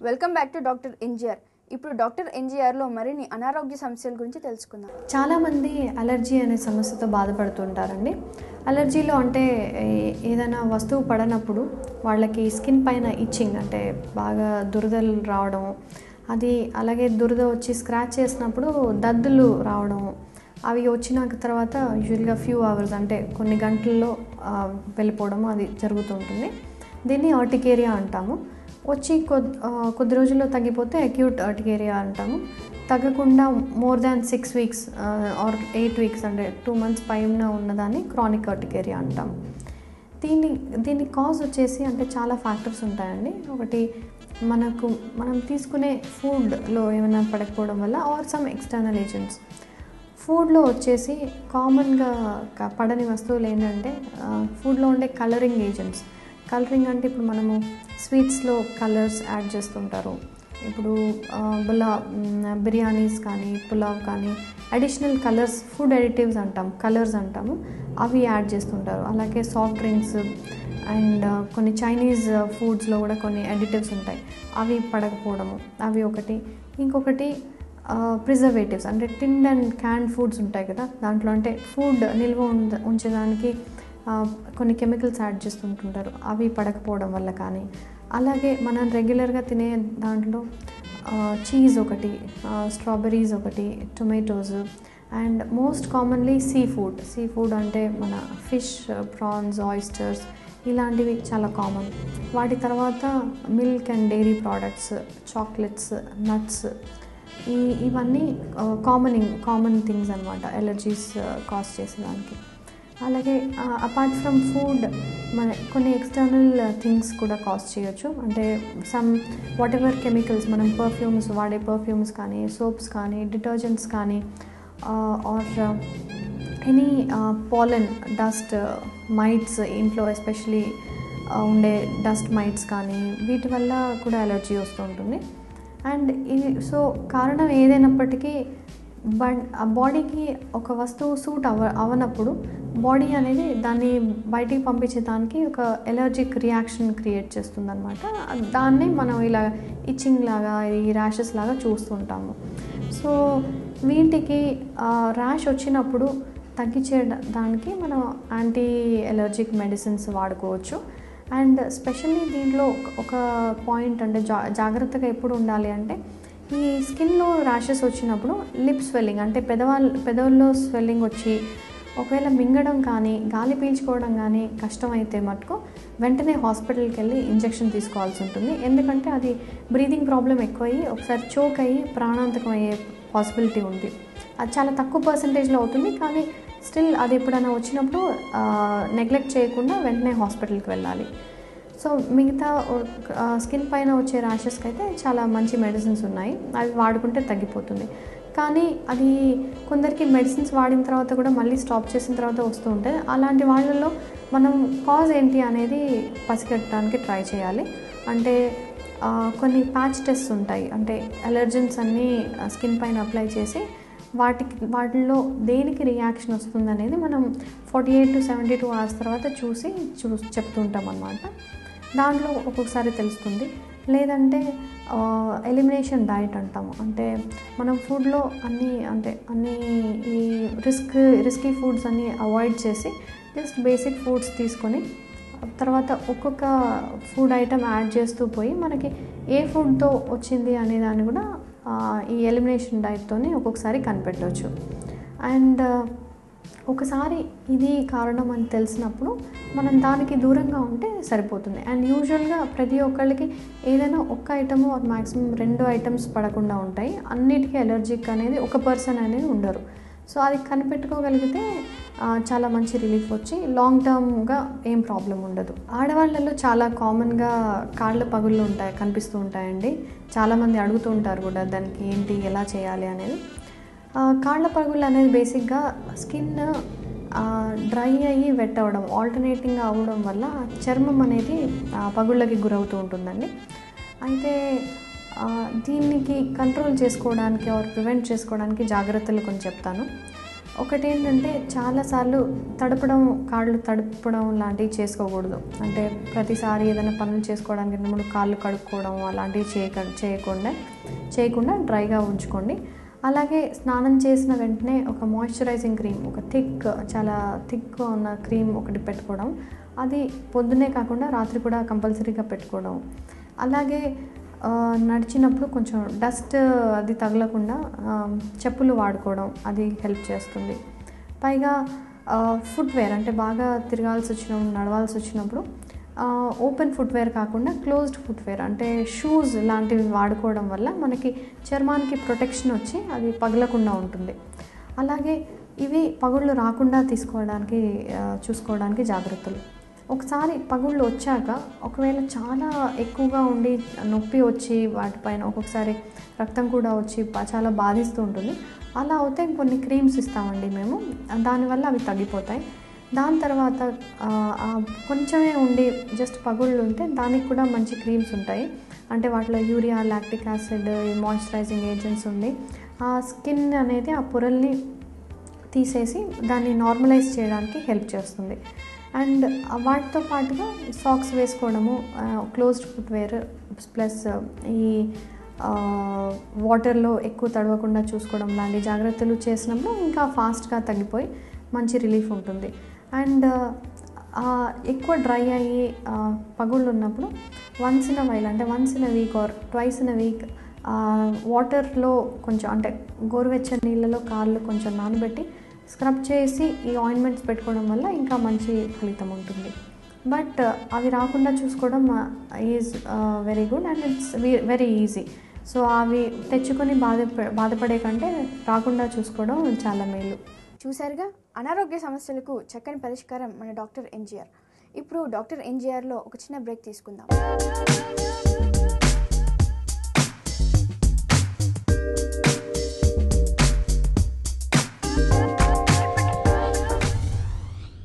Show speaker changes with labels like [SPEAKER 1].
[SPEAKER 1] Welcome back to doctor NGR. ఇప్పుడు doctor ఎన్జిఆర్లో మరిన్ని అనారోగ్య సమస్యల గురించి తెలుసుకుందాం.
[SPEAKER 2] చాలామంది అలర్జీ అనే సమస్యతో బాధపడుతుంటారండి. అలర్జీలో అంటే ఏదైనా వస్తువు పడనప్పుడు వాళ్ళకి స్కిన్ పైన ఇచ్చింగ్ అంటే బాగా దురదలు రావడం, అది అలాగే దురద వచ్చి స్క్రాచ్ చేసినప్పుడు దద్దులు రావడం, అవి వచ్చిన తర్వాత యూజువల్గా ఫ్యూ అవర్స్ అంటే కొన్ని గంటల్లో వెళ్ళిపోవడం అది జరుగుతుంటుంది. దీన్ని అర్టికేరియా అంటాము. వచ్చి కొద్ది రోజుల్లో తగ్గిపోతే అక్యూట్ అర్టికేరియా అంటాము. తగ్గకుండా more than 6 weeks or 8 weeks అంటే 2 months పైన ఉన్నదాన్ని క్రానిక్ అర్టికేరియా అంటాము. దీని కాజ్ వచ్చేసి అంటే చాలా ఫ్యాక్టర్స్ ఉంటాయండి. ఒకటి మనం తీసుకునే ఫుడ్లో ఏమైనా పడకపోవడం వల్ల ఆర్ సమ్ ఎక్స్టర్నల్ ఏజెంట్స్. ఫుడ్లో వచ్చేసి కామన్గా పడని వస్తువులు ఏంటంటే ఫుడ్లో ఉండే కలరింగ్ ఏజెంట్స్. కలరింగ్ అంటే ఇప్పుడు మనము స్వీట్స్లో కలర్స్ యాడ్ చేస్తుంటారు. ఇప్పుడు బిర్యానీస్ కానీ పులావ్ కానీ అడిషనల్ కలర్స్ ఫుడ్ ఎడిటివ్స్ అంటాం, కలర్స్ అంటాము, అవి యాడ్ చేస్తుంటారు. అలాగే సాఫ్ట్ డ్రింక్స్ అండ్ కొన్ని చైనీస్ ఫుడ్స్లో కూడా కొన్ని ఎడిటివ్స్ ఉంటాయి, అవి పడకపోవడము అవి ఒకటి. ఇంకొకటి ప్రిజర్వేటివ్స్ అంటే టిన్డ్ అండ్ క్యాన్డ్ ఫుడ్స్ ఉంటాయి కదా, దాంట్లో అంటే ఫుడ్ నిల్వ ఉంచేదానికి కొన్ని కెమికల్స్ యాడ్ చేస్తుంటుంటారు, అవి పడకపోవడం వల్ల కానీ. అలాగే మనం రెగ్యులర్గా తినే దాంట్లో చీజ్ ఒకటి, స్ట్రాబెర్రీస్ ఒకటి, tomatoes and most commonly sea food అంటే మన ఫిష్, ప్రాన్స్, ఆయిస్టర్స్ ఇలాంటివి చాలా కామన్. వాటి తర్వాత milk and dairy products, chocolates, nuts, ఇవన్నీ కామన్ థింగ్స్ అనమాట ఎలర్జీస్ కాజ్ చేసేదానికి. అలాగే అపార్ట్ ఫ్రమ్ ఫుడ్ మన కొన్ని ఎక్స్టర్నల్ థింగ్స్ కూడా కాజ్ చేయొచ్చు. అంటే సమ్ వాట్ ఎవర్ కెమికల్స్, మనం వాడే పర్ఫ్యూమ్స్ కానీ, సోప్స్ కానీ, డిటర్జెంట్స్ కానీ ఆర్ ఎనీ పాలన్, డస్ట్ మైట్స్, ఇంట్లో ఎస్పెషలీ ఉండే డస్ట్ మైట్స్ కానీ వీటి వల్ల కూడా అలర్జీ వస్తూ ఉంటుంది. అండ్ సో కారణం ఏదైనప్పటికీ బాడీకి ఒక వస్తువు సూట్ అవనప్పుడు బాడీ అనేది దాన్ని బయటికి పంపించేదానికి ఒక ఎలర్జిక్ రియాక్షన్ క్రియేట్ చేస్తుందన్నమాట. దాన్ని మనం ఇలా ఇచ్చింగ్ లాగా, ఈ ర్యాషెస్ లాగా చూస్తుంటాము. సో వీటికి ర్యాష్ వచ్చినప్పుడు తగ్గించేదానికి మనం యాంటీ ఎలర్జిక్ మెడిసిన్స్ వాడుకోవచ్చు. అండ్ స్పెషల్లీ దీంట్లో ఒక పాయింట్ అంటే జాగ్రత్తగా ఎప్పుడు ఉండాలి అంటే, ఈ స్కిన్లో ర్యాషెస్ వచ్చినప్పుడు లిప్ స్వెల్లింగ్ అంటే పెదవుల్లో స్వెల్లింగ్ వచ్చి ఒకవేళ మింగడం కానీ గాలి పీల్చుకోవడం కానీ కష్టమైతే మటుకు వెంటనే హాస్పిటల్కి వెళ్ళి ఇంజెక్షన్ తీసుకోవాల్సి ఉంటుంది. ఎందుకంటే అది బ్రీతింగ్ ప్రాబ్లం ఎక్కువయ్యి ఒకసారి చోక్ అయ్యి ప్రాణాంతకం అయ్యే పాసిబిలిటీ ఉంది. అది చాలా తక్కువ పర్సంటేజ్లో అవుతుంది, కానీ స్టిల్ అది ఎప్పుడైనా వచ్చినప్పుడు నెగ్లెక్ట్ చేయకుండా వెంటనే హాస్పిటల్కి వెళ్ళాలి. సో మిగతా స్కిన్ పైన వచ్చే ర్యాషెస్కి అయితే చాలా మంచి మెడిసిన్స్ ఉన్నాయి, అవి వాడుకుంటే తగ్గిపోతుంది. కానీ అది కొందరికి మెడిసిన్స్ వాడిన తర్వాత కూడా మళ్ళీ స్టాప్ చేసిన తర్వాత వస్తూ ఉంటాయి. అలాంటి వాళ్ళల్లో మనం కాజ్ ఏంటి అనేది పసిగట్టడానికి ట్రై చేయాలి. అంటే కొన్ని ప్యాచ్ టెస్ట్స్ ఉంటాయి, అంటే అలర్జెన్స్ అన్నీ స్కిన్ పైన అప్లై చేసి వాటిల్లో దేనికి రియాక్షన్ వస్తుంది అనేది మనం 48 to 72 hours తర్వాత చెప్తుంటాం అన్నమాట. దాంట్లో ఒక్కొక్కసారి తెలుస్తుంది. లేదంటే ఎలిమినేషన్ డైట్ అంటాము. అంటే మనం ఫుడ్లో అన్నీ ఈ రిస్కీ ఫుడ్స్ అన్నీ అవాయిడ్ చేసి జస్ట్ బేసిక్ ఫుడ్స్ తీసుకొని తర్వాత ఒక్కొక్క ఫుడ్ ఐటమ్ యాడ్ చేస్తూ పోయి మనకి ఏ ఫుడ్తో వచ్చింది అనే దాన్ని కూడా ఈ ఎలిమినేషన్ డైట్తోనే ఒక్కొక్కసారి కనిపెట్టవచ్చు. అండ్ ఒకసారి ఇది కారణం అని తెలిసినప్పుడు మనం దానికి దూరంగా ఉంటే సరిపోతుంది. అండ్ యూజువల్గా ప్రతి ఒక్కళ్ళకి ఏదైనా ఒక్క ఐటమ్ ఆర్ మ్యాక్సిమం 2 items పడకుండా ఉంటాయి. అన్నిటికీ ఎలర్జిక్ అనేది ఒక పర్సన్ అనేది ఉండరు. సో అది కనిపెట్టుకోగలిగితే చాలా మంచి రిలీఫ్ వచ్చి లాంగ్ టర్మ్గా ఏం ప్రాబ్లం ఉండదు. ఆడవాళ్ళలో చాలా కామన్గా కాళ్ళ పగుళ్ళు కనిపిస్తూ ఉంటాయండి. చాలామంది అడుగుతూ ఉంటారు కూడా దానికి ఏంటి, ఎలా చేయాలి అనేది. కాళ్ళ పగుళ్ళు అనేది బేసిక్గా స్కిన్ డ్రై అయ్యి వెట్ అవ్వడం, ఆల్టర్నేటింగ్గా అవ్వడం వల్ల చర్మం అనేది పగుళ్ళకి గురవుతూ ఉంటుందండి. అయితే దీనికి కంట్రోల్ చేసుకోవడానికి ఆర్ ప్రివెంట్ చేసుకోవడానికి జాగ్రత్తలు కొంచెం చెప్తాను. ఒకటి ఏంటంటే చాలాసార్లు కాళ్ళు తడపడం లాంటివి చేసుకోకూడదు. అంటే ప్రతిసారి ఏదైనా పనులు చేసుకోవడానికి ముందు కాళ్ళు కడుక్కోవడం అలాంటివి చేయకుండా డ్రైగా ఉంచుకోండి. అలాగే స్నానం చేసిన వెంటనే ఒక మాయిశ్చరైజింగ్ క్రీమ్, ఒక చాలా థిక్గా ఉన్న క్రీమ్ ఒకటి పెట్టుకోవడం, అది పొద్దున్నే కాకుండా రాత్రి కూడా కంపల్సరీగా పెట్టుకోవడం. అలాగే నడిచినప్పుడు కొంచెం డస్ట్ అది తగలకుండా చెప్పులు వాడుకోవడం, అది హెల్ప్ చేస్తుంది. పైగా ఫుట్వేర్ అంటే బాగా నడవాల్సి వచ్చినప్పుడు ఓపెన్ ఫుట్వేర్ కాకుండా క్లోజ్డ్ ఫుట్వేర్ అంటే షూస్ లాంటివి వాడుకోవడం వల్ల మనకి చర్మానికి ప్రొటెక్షన్ వచ్చి అది పగలకుండా ఉంటుంది. అలాగే ఇవి పగుళ్ళు రాకుండా చూసుకోవడానికి జాగ్రత్తలు. ఒకసారి పగుళ్ళు వచ్చాక ఒకవేళ చాలా ఎక్కువగా ఉండి నొప్పి వచ్చి వాటిపైన ఒక్కొక్కసారి రక్తం కూడా వచ్చి చాలా బాధిస్తూ ఉంటుంది. అలా అవుతే కొన్ని క్రీమ్స్ ఇస్తామండి మేము, దానివల్ల అవి తగ్గిపోతాయి. దాని తర్వాత కొంచెమే ఉండి జస్ట్ పగుళ్ళు ఉంటే దానికి కూడా మంచి క్రీమ్స్ ఉంటాయి. అంటే వాటిలో urea, lactic acid, moisturising agents ఉంది. ఆ స్కిన్ అనేది ఆ పొరల్ని తీసేసి దాన్ని నార్మలైజ్ చేయడానికి హెల్ప్ చేస్తుంది. అండ్ వాటితో పాటుగా సాక్స్ వేసుకోవడము, క్లోజ్డ్ ఫుట్వేర్ ప్లస్ ఈ వాటర్లో ఎక్కువ తడవకుండా చూసుకోవడం లాంటి జాగ్రత్తలు చేసినప్పుడు ఇంకా ఫాస్ట్గా తగ్గిపోయి మంచి రిలీఫ్ ఉంటుంది. అండ్ ఎక్కువ డ్రై అయ్యి పగుళ్ళు ఉన్నప్పుడు once in a week or twice in a week వాటర్లో కొంచెం అంటే గోరువెచ్చని నీళ్ళలో కాళ్ళు కొంచెం నానబెట్టి స్క్రబ్ చేసి ఈ ఆయింట్మెంట్స్ పెట్టుకోవడం వల్ల ఇంకా మంచి ఫలితం ఉంటుంది. బట్ అవి రాకుండా చూసుకోవడం is very good and it's very easy. So అవి తెచ్చుకొని బాధపడే కంటే రాకుండా చూసుకోవడం చాలా మేలు.
[SPEAKER 1] చూసారుగా, అనారోగ్య సమస్యలకు చక్కని పరిష్కారం మన డాక్టర్ ఎన్జీఆర్. ఇప్పుడు డాక్టర్ ఎన్జీఆర్లో ఒక చిన్న బ్రేక్ తీసుకుందాం.